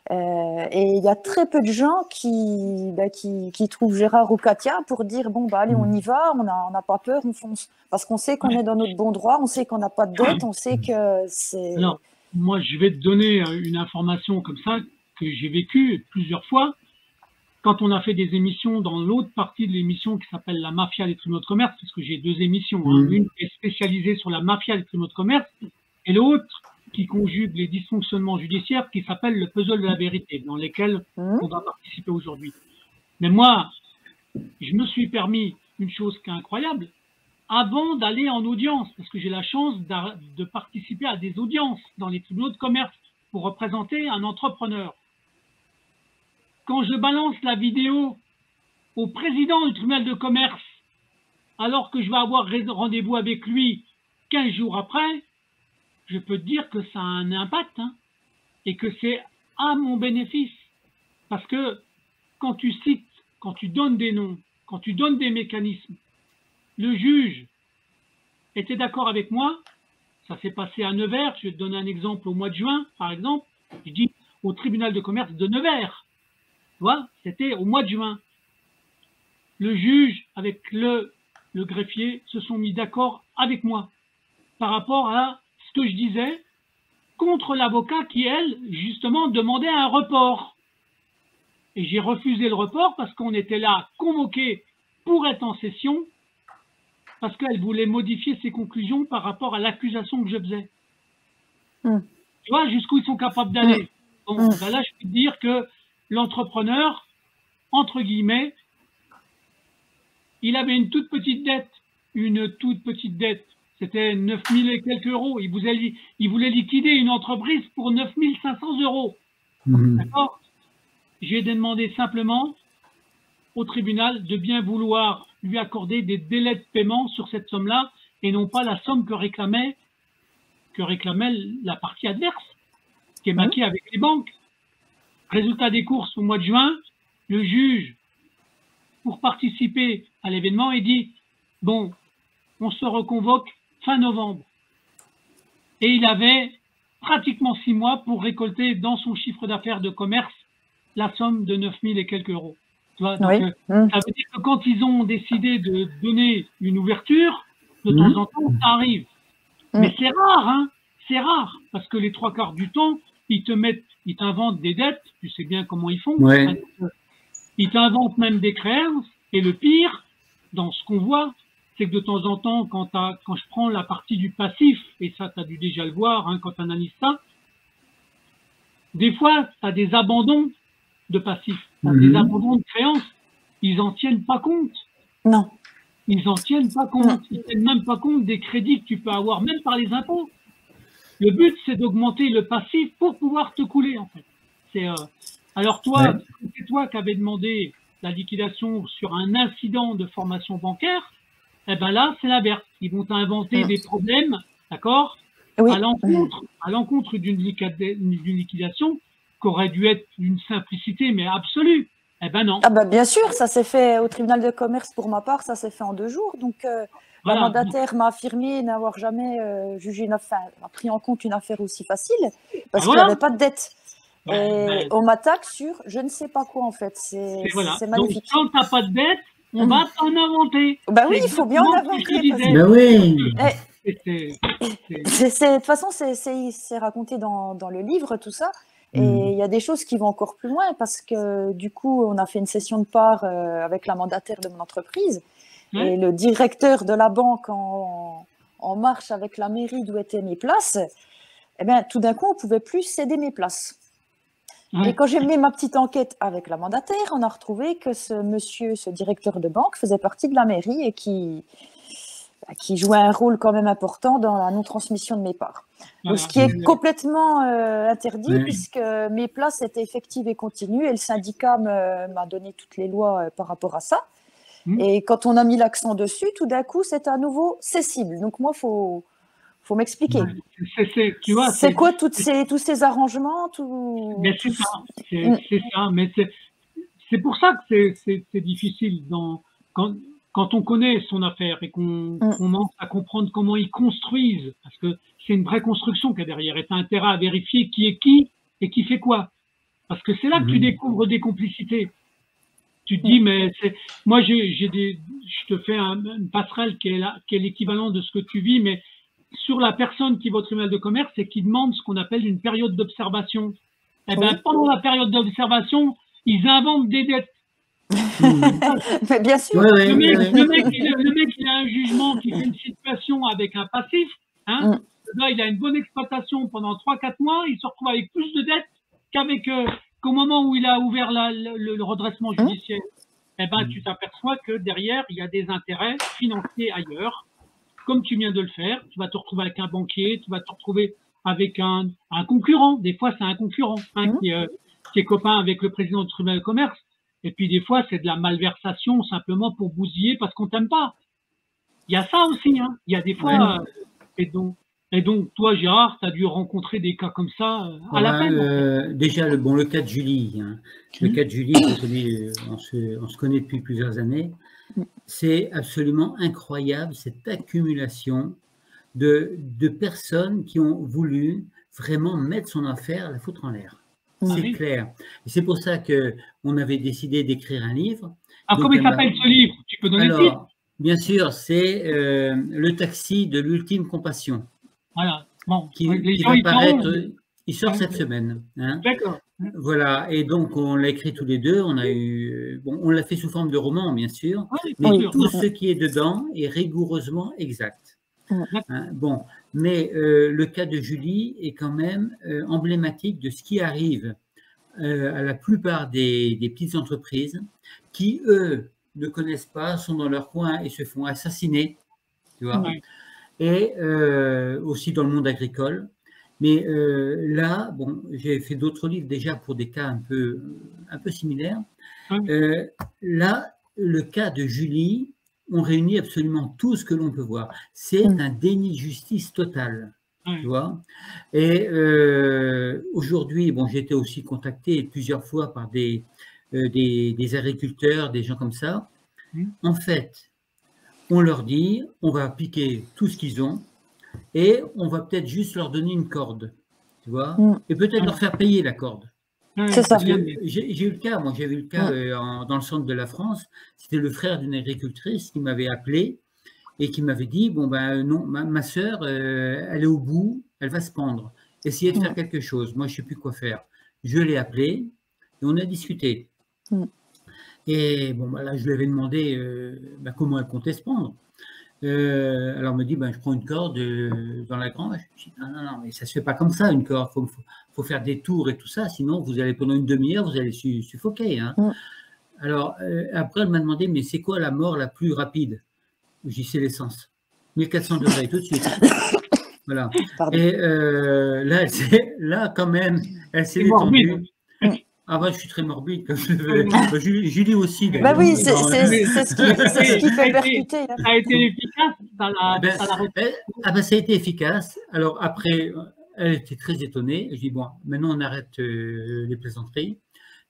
Et il y a très peu de gens qui trouvent Gérard ou Katia pour dire, bon, allez, on y va, on n'a pas peur, on fonce. Parce qu'on sait qu'on est dans notre bon droit, on sait qu'on n'a pas de dette, on sait que c'est... Alors, moi, je vais te donner une information comme ça que j'ai vécue plusieurs fois. Quand on a fait des émissions dans l'autre partie de l'émission qui s'appelle la mafia des tribunaux de commerce, parce que j'ai 2 émissions, une qui est spécialisée sur la mafia des tribunaux de commerce et l'autre qui conjugue les dysfonctionnements judiciaires qui s'appelle le puzzle de la vérité, dans lesquels on va participer aujourd'hui. Mais moi, je me suis permis une chose qui est incroyable, avant d'aller en audience, parce que j'ai la chance de participer à des audiences dans les tribunaux de commerce pour représenter un entrepreneur. Quand je balance la vidéo au président du tribunal de commerce, alors que je vais avoir rendez-vous avec lui 15 jours après, je peux te dire que ça a un impact, hein, et que c'est à mon bénéfice. Parce que quand tu cites, quand tu donnes des noms, quand tu donnes des mécanismes, le juge était d'accord avec moi, ça s'est passé à Nevers, je vais te donner un exemple au mois de juin, par exemple, je dis au tribunal de commerce de Nevers. Tu vois, c'était au mois de juin. Le juge avec le greffier se sont mis d'accord avec moi par rapport à ce que je disais contre l'avocat qui, elle, justement, demandait un report. Et j'ai refusé le report parce qu'on était là convoqué pour être en session parce qu'elle voulait modifier ses conclusions par rapport à l'accusation que je faisais. Tu vois, jusqu'où ils sont capables d'aller. Bon, là, je peux te dire que l'entrepreneur, entre guillemets, il avait une toute petite dette. C'était 9 000 et quelques euros. Il voulait liquider une entreprise pour 9 500 €. D'accord? J'ai demandé simplement au tribunal de bien vouloir lui accorder des délais de paiement sur cette somme-là et non pas la somme que réclamait la partie adverse, qui est maquée avec les banques. Résultat des courses au mois de juin, le juge, pour participer à l'événement, il dit « Bon, on se reconvoque fin novembre. Et il avait pratiquement 6 mois pour récolter dans son chiffre d'affaires de commerce la somme de 9 000 et quelques euros. Tu vois, donc, ça veut dire que quand ils ont décidé de donner une ouverture, de temps en temps, ça arrive. Mais c'est rare, hein. C'est rare, parce que les 3/4 du temps, ils t'inventent des dettes, tu sais bien comment ils font. Ouais. Ils t'inventent même des créances, et le pire, dans ce qu'on voit, c'est que de temps en temps, quand je prends la partie du passif, et ça, tu as dû déjà le voir, hein, quand tu analyses ça, des fois, tu as des abandons de passifs, des abandons de créances. Ils en tiennent pas compte. Non. Ils en tiennent pas compte. Ils tiennent même pas compte des crédits que tu peux avoir, même par les impôts. Le but, c'est d'augmenter le passif pour pouvoir te couler, en fait. Alors toi, c'est toi qui avais demandé la liquidation sur un incident de formation bancaire. Eh ben là, c'est la Berthe. Ils vont t'inventer des problèmes, d'accord, oui. à l'encontre d'une liquidation qui aurait dû être d'une simplicité, mais absolue. Eh ben non. Ah ben bien sûr, ça s'est fait au tribunal de commerce pour ma part, ça s'est fait en 2 jours. Donc la mandataire m'a affirmé n'avoir jamais jugé a pris en compte une affaire aussi facile parce qu'il n'y avait pas de dette. Et on m'attaque sur je ne sais pas quoi en fait. C'est magnifique. Donc quand tu n'as pas de dette, on va t'en inventer. Ben oui, il faut bien en inventer. Ben oui. De toute façon, c'est raconté dans le livre, tout ça. Et il y a des choses qui vont encore plus loin parce que du coup, on a fait une session de part avec la mandataire de mon entreprise et le directeur de la banque en marche avec la mairie d'où étaient mes places. Eh bien, tout d'un coup, on ne pouvait plus céder mes places. Et quand j'ai mené ma petite enquête avec la mandataire, on a retrouvé que ce directeur de banque faisait partie de la mairie et qui jouait un rôle quand même important dans la non-transmission de mes parts. Donc, ce qui est complètement interdit puisque mes places étaient effectives et continues et le syndicat m'a donné toutes les lois par rapport à ça. Et quand on a mis l'accent dessus, tout d'un coup, c'est à nouveau cessible. Donc moi, faut m'expliquer. C'est quoi tous ces arrangements Mais c'est ça. C'est ça. Mais c'est pour ça que c'est difficile quand on connaît son affaire et qu'on commence à comprendre comment ils construisent, parce que c'est une vraie construction qu'il y a derrière, et tu as intérêt à vérifier qui est qui et qui fait quoi. Parce que c'est là que tu découvres des complicités. Tu te dis, mais moi, je te fais une passerelle qui est l'équivalent de ce que tu vis, mais sur la personne qui va au tribunal de commerce et qui demande ce qu'on appelle une période d'observation. Eh ben, pendant la période d'observation, ils inventent des dettes. Mais bien sûr. Le mec, il a un jugement qui fait une situation avec un passif. Hein. Là, il a une bonne exploitation pendant 3-4 mois. Il se retrouve avec plus de dettes qu'au moment où il a ouvert le redressement judiciaire. Eh ben, tu t'aperçois que derrière, il y a des intérêts financiers ailleurs. Comme tu viens de le faire, tu vas te retrouver avec un banquier, tu vas te retrouver avec un concurrent. Des fois, c'est un concurrent qui est copain avec le président du tribunal de commerce. Et puis, des fois, c'est de la malversation simplement pour bousiller parce qu'on t'aime pas. Il y a ça aussi. Hein. Il y a des fois... Et donc, toi, Gérard, tu as dû rencontrer des cas comme ça à la peine. Déjà, le cas de Julie. Hein. Le cas de Julie, on se connaît depuis plusieurs années. C'est absolument incroyable, cette accumulation de personnes qui ont voulu vraiment mettre son affaire, la foutre en l'air. C'est clair. Et c'est pour ça qu'on avait décidé d'écrire un livre. Alors, comment il s'appelle ce livre? Tu peux donner le titre? Bien sûr, c'est Le taxi de l'ultime compassion. Voilà. Bon, qui va paraître, il sort cette semaine. Hein. D'accord. Voilà, et donc on l'a écrit tous les deux, on l'a fait sous forme de roman, bien sûr, mais tout ce qui est dedans est rigoureusement exact. Hein, bon, mais le cas de Julie est quand même emblématique de ce qui arrive à la plupart des petites entreprises qui, eux, ne connaissent pas, sont dans leur coin et se font assassiner, tu vois. Et aussi dans le monde agricole. Mais là, bon, j'ai fait d'autres livres déjà pour des cas un peu similaires. Là, le cas de Julie, on réunit absolument tout ce que l'on peut voir. C'est un déni de justice total. Tu vois. Et aujourd'hui, bon, j'ai été aussi contacté plusieurs fois par des agriculteurs, des gens comme ça. En fait, on leur dit, on va piquer tout ce qu'ils ont et on va peut-être juste leur donner une corde, tu vois, et peut-être leur faire payer la corde. C'est ça. Parce que j'ai eu le cas, moi j'avais eu le cas dans le centre de la France, c'était le frère d'une agricultrice qui m'avait appelé et qui m'avait dit, bon ben non, ma sœur, elle est au bout, elle va se pendre, essayez de faire quelque chose, moi je ne sais plus quoi faire. Je l'ai appelé et on a discuté. Et bon, ben là je lui avais demandé comment elle comptait se pendre. Alors elle me dit, je prends une corde dans la grange. Je dis, non, mais ça se fait pas comme ça, une corde. Faut faire des tours et tout ça, sinon vous allez pendant une demi-heure, vous allez suffoquer. Hein. Alors après, elle m'a demandé, mais c'est quoi la mort la plus rapide? Je dis, c'est l'essence. 1400 degrés tout de suite. Voilà. Pardon. Et là, quand même, elle s'est détendue. Ah je suis très morbide. Julie aussi. Bah oui, c'est ce qui fait percuter. Ça a été efficace. Ça a été efficace. Alors après, elle était très étonnée. Je dis, bon, maintenant on arrête les plaisanteries.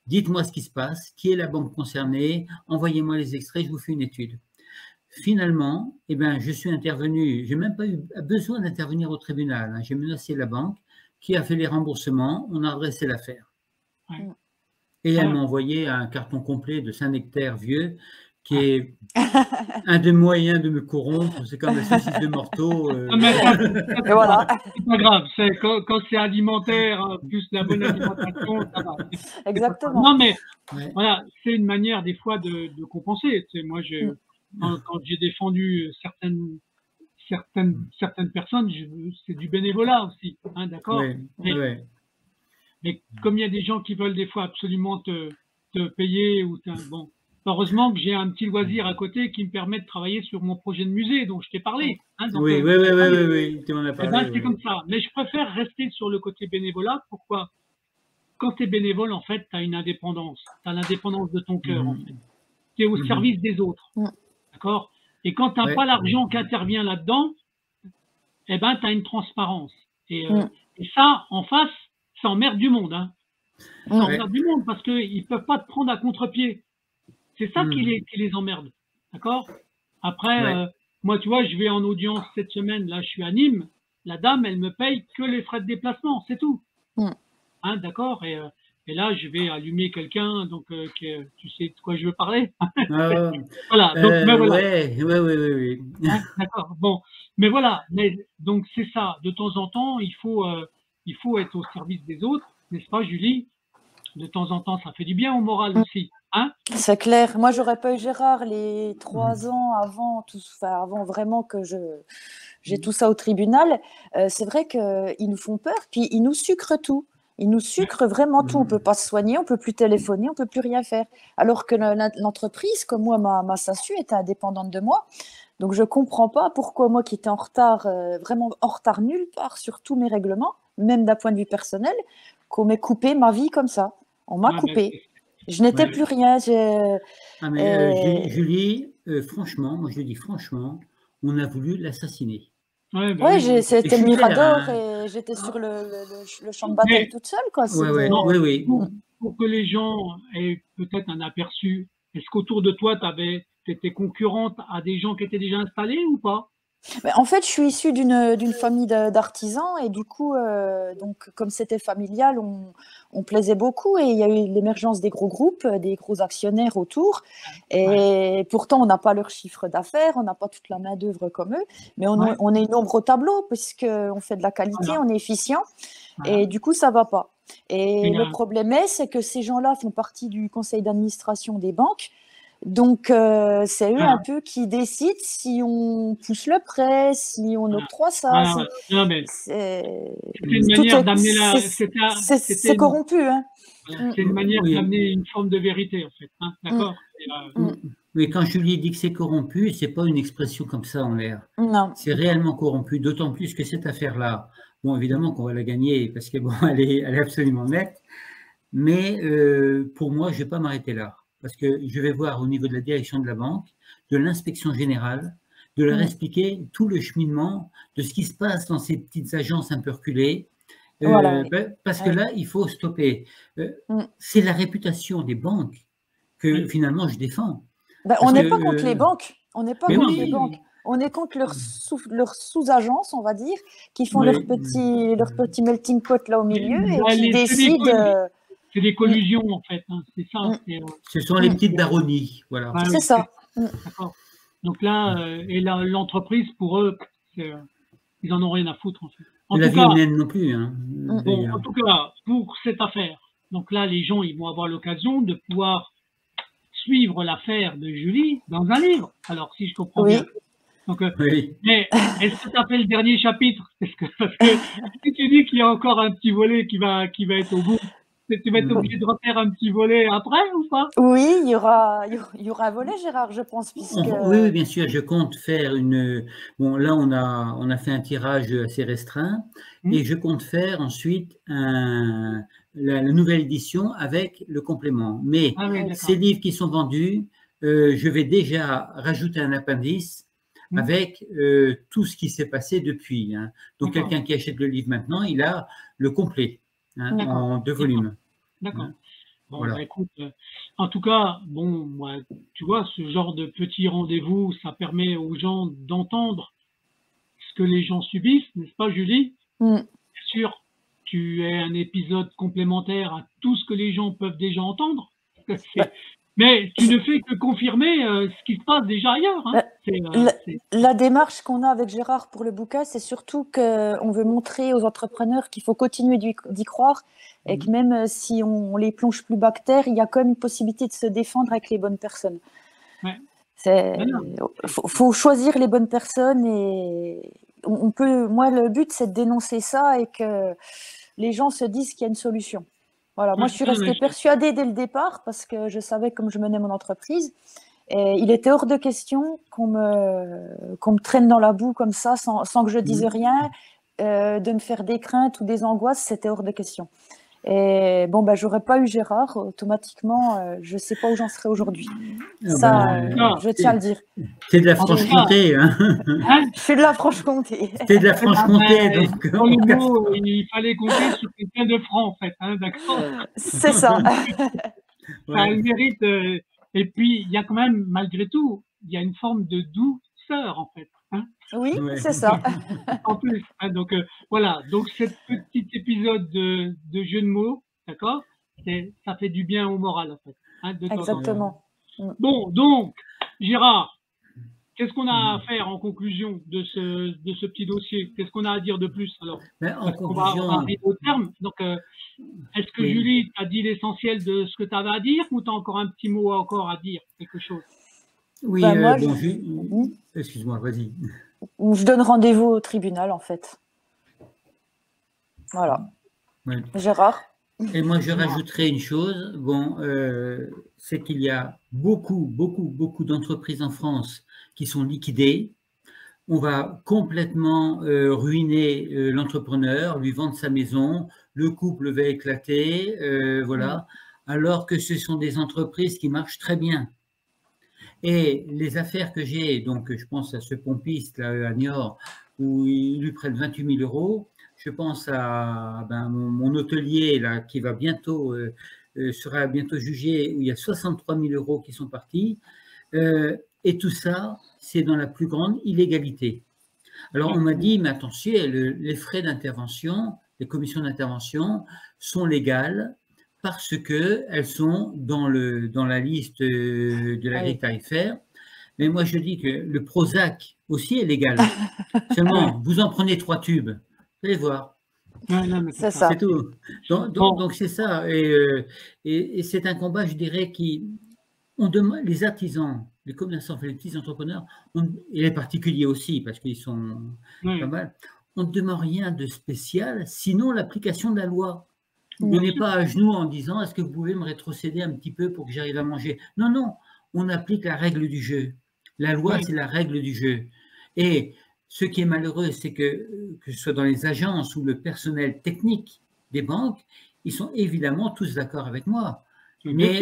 Dites-moi ce qui se passe. Qui est la banque concernée? Envoyez-moi les extraits, je vous fais une étude. Finalement, je suis intervenu. Je n'ai même pas eu besoin d'intervenir au tribunal. Hein. J'ai menacé la banque qui a fait les remboursements. On a adressé l'affaire. Ouais. Et elle m'a envoyé un carton complet de Saint-Nectaire vieux, qui est un des moyens de me corrompre. C'est comme la saucisse de Morteau. Et voilà. C'est pas grave. Quand c'est alimentaire, plus la bonne alimentation, ça va. Exactement. Non, mais voilà, c'est une manière des fois de compenser. Tu sais, moi, quand j'ai défendu certaines personnes, c'est du bénévolat aussi. Hein, d'accord. Mais comme il y a des gens qui veulent des fois absolument te payer, bon, heureusement que j'ai un petit loisir à côté qui me permet de travailler sur mon projet de musée dont je t'ai parlé. Hein, donc, oui, tu m'en as parlé. C'est comme ça. Mais je préfère rester sur le côté bénévolat. Pourquoi? Quand tu es bénévole, en fait, tu as une indépendance. Tu as l'indépendance de ton cœur, en fait. Tu es au service des autres. D'accord? Et quand tu n'as pas l'argent qui intervient là-dedans, tu as une transparence. Et ça, en face, ça emmerde du monde. Hein. Ça emmerde du monde parce qu'ils ne peuvent pas te prendre à contre-pied. C'est ça qui les emmerde. D'accord? Après, moi, tu vois, je vais en audience cette semaine. Là, je suis à Nîmes. La dame, elle me paye que les frais de déplacement. C'est tout. Hein, d'accord? Et là, je vais allumer quelqu'un. Donc, tu sais de quoi je veux parler? Voilà. Donc, voilà. Oui. Hein, d'accord. Bon. Mais voilà. Donc, c'est ça. De temps en temps, il faut être au service des autres, n'est-ce pas, Julie? De temps en temps, ça fait du bien au moral aussi. Hein? C'est clair. Moi, j'aurais pas eu Gérard les 3 ans avant vraiment que j'ai tout ça au tribunal. C'est vrai qu'ils nous font peur, puis ils nous sucrent tout. Ils nous sucrent vraiment tout. On ne peut pas se soigner, on ne peut plus téléphoner, on ne peut plus rien faire. Alors que l'entreprise, comme moi, ma SASU était indépendante de moi. Donc, je ne comprends pas pourquoi moi qui étais en retard, vraiment en retard nulle part sur tous mes règlements, même d'un point de vue personnel, qu'on m'ait coupé ma vie comme ça. On m'a coupé. Je n'étais plus rien. Julie, franchement, moi je le dis franchement, on a voulu l'assassiner. C'était le Mirador et j'étais sur le champ de bataille toute seule. Quoi. Oui. Pour que les gens aient peut-être un aperçu, est-ce qu'autour de toi, tu étais concurrente à des gens qui étaient déjà installés ou pas? En fait, je suis issue d'une famille d'artisans et du coup, donc, comme c'était familial, on plaisait beaucoup et il y a eu l'émergence des gros groupes, des gros actionnaires autour. Et pourtant, on n'a pas leur chiffre d'affaires, on n'a pas toute la main-d'œuvre comme eux, mais on est une ombre au tableau puisqu'on fait de la qualité, on est efficient et du coup, ça ne va pas. Et le problème c'est que ces gens-là font partie du conseil d'administration des banques. Donc, c'est eux un peu qui décident si on pousse le prêt, si on octroie ça. C'est une manière d'amener c'est corrompu. Hein. C'est une manière d'amener une forme de vérité, en fait. Hein, d'accord? Mais quand Julie dit que c'est corrompu, ce n'est pas une expression comme ça en l'air. C'est réellement corrompu, d'autant plus que cette affaire-là, bon, évidemment qu'on va la gagner parce que bon, elle est absolument nette, mais pour moi, je ne vais pas m'arrêter là. Parce que je vais voir au niveau de la direction de la banque, de l'inspection générale, de leur expliquer tout le cheminement de ce qui se passe dans ces petites agences un peu reculées. Parce que là, il faut stopper. C'est la réputation des banques que finalement je défends. On n'est pas contre les banques. On n'est pas Mais contre oui. les banques. On est contre leurs sous-agences, on va dire, qui font Oui. leur petit melting pot là au milieu et Bah, qui décident. C'est des collusions, en fait. Hein, c'est ça. Ce sont les petites daronies, voilà. Ouais, C'est ça. D'accord. Donc là, l'entreprise, pour eux, ils en ont rien à foutre, en fait. La vie humaine non plus. Hein, bon, en tout cas, pour cette affaire, donc là, les gens, ils vont avoir l'occasion de pouvoir suivre l'affaire de Julie dans un livre. Alors, si je comprends bien. Donc, oui. Mais est-ce que tu as fait le dernier chapitre? Parce que si tu dis qu'il y a encore un petit volet qui va être au bout, tu vas être obligé de refaire un petit volet après ou pas? Oui, il y aura un volet, Gérard, je pense, puisque. Oui, bien sûr, je compte faire une. Bon, là, on a fait un tirage assez restreint et je compte faire ensuite la nouvelle édition avec le complément. Mais ces livres qui sont vendus, je vais déjà rajouter un appendice avec tout ce qui s'est passé depuis. Hein. Donc, quelqu'un qui achète le livre maintenant, il a le complet en 2 volumes. D'accord. Hein. Bon, voilà. Bah, écoute, en tout cas, bon, moi, tu vois, ce genre de petits rendez-vous, ça permet aux gens d'entendre ce que les gens subissent, n'est-ce pas, Julie? Bien sûr, tu es un épisode complémentaire à tout ce que les gens peuvent déjà entendre. Mais tu ne fais que confirmer ce qui se passe déjà ailleurs. Hein. La démarche qu'on a avec Gérard pour le bouquin, c'est surtout qu'on veut montrer aux entrepreneurs qu'il faut continuer d'y croire et que même si on les plonge plus bas que terre, il y a quand même une possibilité de se défendre avec les bonnes personnes. Faut choisir les bonnes personnes et moi, le but, c'est de dénoncer ça et que les gens se disent qu'il y a une solution. Voilà, moi, je suis restée persuadée dès le départ parce que je savais comme je menais mon entreprise. Et il était hors de question qu'on me traîne dans la boue comme ça sans que je dise rien, de me faire des craintes ou des angoisses, c'était hors de question. Et bon, j'aurais pas eu Gérard, automatiquement, je sais pas où j'en serais aujourd'hui. Je tiens à le dire. C'est de la Franche-Comté. Hein. Je suis de la Franche-Comté. C'est de la Franche-Comté. Donc, dans le mot, il fallait compter sur quelqu'un de franc, en fait. Hein, d'accord. C'est ça. Ça a le mérite. Et puis, il y a quand même, malgré tout, il y a une forme de douceur, en fait. Hein. Oui, c'est ça. En plus. Hein, donc, voilà. Donc, ce petit épisode de jeu de mots, d'accord, ça fait du bien au moral, en fait. Hein, exactement. Bon, donc, Gérard, qu'est-ce qu'on a à faire en conclusion de ce petit dossier? Qu'est-ce qu'on a à dire de plus alors? En conclusion, on va arriver au terme. Donc, est-ce que Julie t'a dit l'essentiel de ce que tu avais à dire ou tu as encore un petit mot encore à dire, quelque chose? Oui, excuse-moi, vas-y. Je donne rendez-vous au tribunal, en fait. Voilà. Ouais. Gérard? Et moi, je rajouterai une chose. Bon, c'est qu'il y a beaucoup d'entreprises en France qui sont liquidées. On va complètement ruiner l'entrepreneur, lui vendre sa maison, le couple va éclater, voilà. Alors que ce sont des entreprises qui marchent très bien. Et les affaires que j'ai, donc je pense à ce pompiste là à Niort, où il lui prête 28 000 €. Je pense à mon hôtelier là qui va bientôt sera bientôt jugé, où il y a 63 000 € qui sont partis. Et tout ça, c'est dans la plus grande illégalité. Alors on m'a dit, mais attention, les frais d'intervention, les commissions d'intervention sont légales parce qu'elles sont dans la liste de la grille tarifaire. Mais moi je dis que le Prozac aussi est légal. Seulement, vous en prenez 3 tubes. Vous allez voir. C'est ça. C'est tout. Donc c'est ça. Et c'est un combat, je dirais, les artisans, les commerçants, les petits entrepreneurs, et les particuliers aussi, parce qu'ils sont pas mal, on ne demande rien de spécial, sinon l'application de la loi. On n'est pas à genoux en disant, est-ce que vous pouvez me rétrocéder un petit peu pour que j'arrive à manger? Non, non, on applique la règle du jeu. La loi, c'est la règle du jeu. Et ce qui est malheureux, c'est que ce soit dans les agences ou le personnel technique des banques, ils sont évidemment tous d'accord avec moi. Mais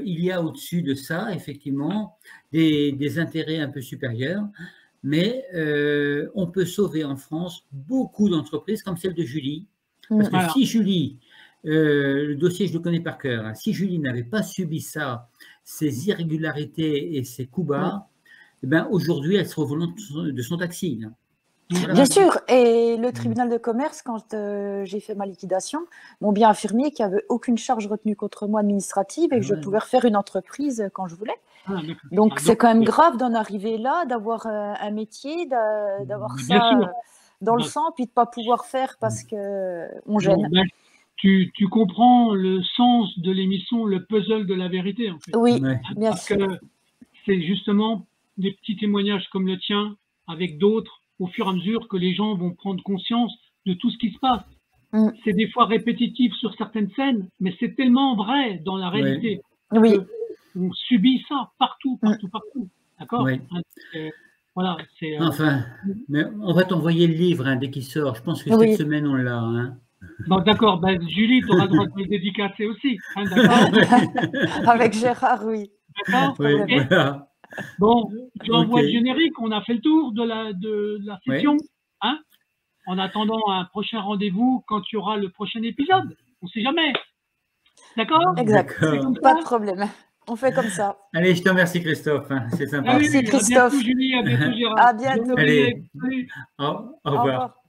il y a au-dessus de ça, effectivement, des intérêts un peu supérieurs. Mais on peut sauver en France beaucoup d'entreprises comme celle de Julie. Parce que si Julie, le dossier, je le connais par cœur, hein, si Julie n'avait pas subi ça, ces irrégularités et ces coups bas, eh ben, aujourd'hui, elle sera au volant de son taxi. Là. Voilà. Bien sûr, et le tribunal de commerce, quand j'ai fait ma liquidation, m'ont bien affirmé qu'il n'y avait aucune charge retenue contre moi administrative et que je pouvais refaire une entreprise quand je voulais. Donc c'est quand même grave d'en arriver là, d'avoir un métier, d'avoir ça dans le sang, puis de ne pas pouvoir faire parce qu'on gêne. Tu comprends le sens de l'émission, le puzzle de la vérité, en fait. Oui, bien sûr. Parce que c'est justement des petits témoignages comme le tien, avec d'autres, au fur et à mesure que les gens vont prendre conscience de tout ce qui se passe. C'est des fois répétitif sur certaines scènes, mais c'est tellement vrai dans la réalité. Oui. On subit ça partout. D'accord? Oui. Voilà, enfin, mais on va t'envoyer le livre dès qu'il sort. Je pense que cette semaine, on l'a. Hein. Bon, d'accord. Julie, tu auras le droit de le dédicacer aussi. Hein, d'accord? Avec Gérard, oui. D'accord. Oui, voilà. Bon, tu envoies le générique. On a fait le tour de la session. Hein, en attendant un prochain rendez-vous quand il y aura le prochain épisode. On ne sait jamais. D'accord? Exact. Pas de problème. On fait comme ça. Allez, je te remercie, Christophe. C'est sympa. Merci, Christophe. À bientôt, Julie. À bientôt, Gérard. À bientôt. Allez. Au revoir.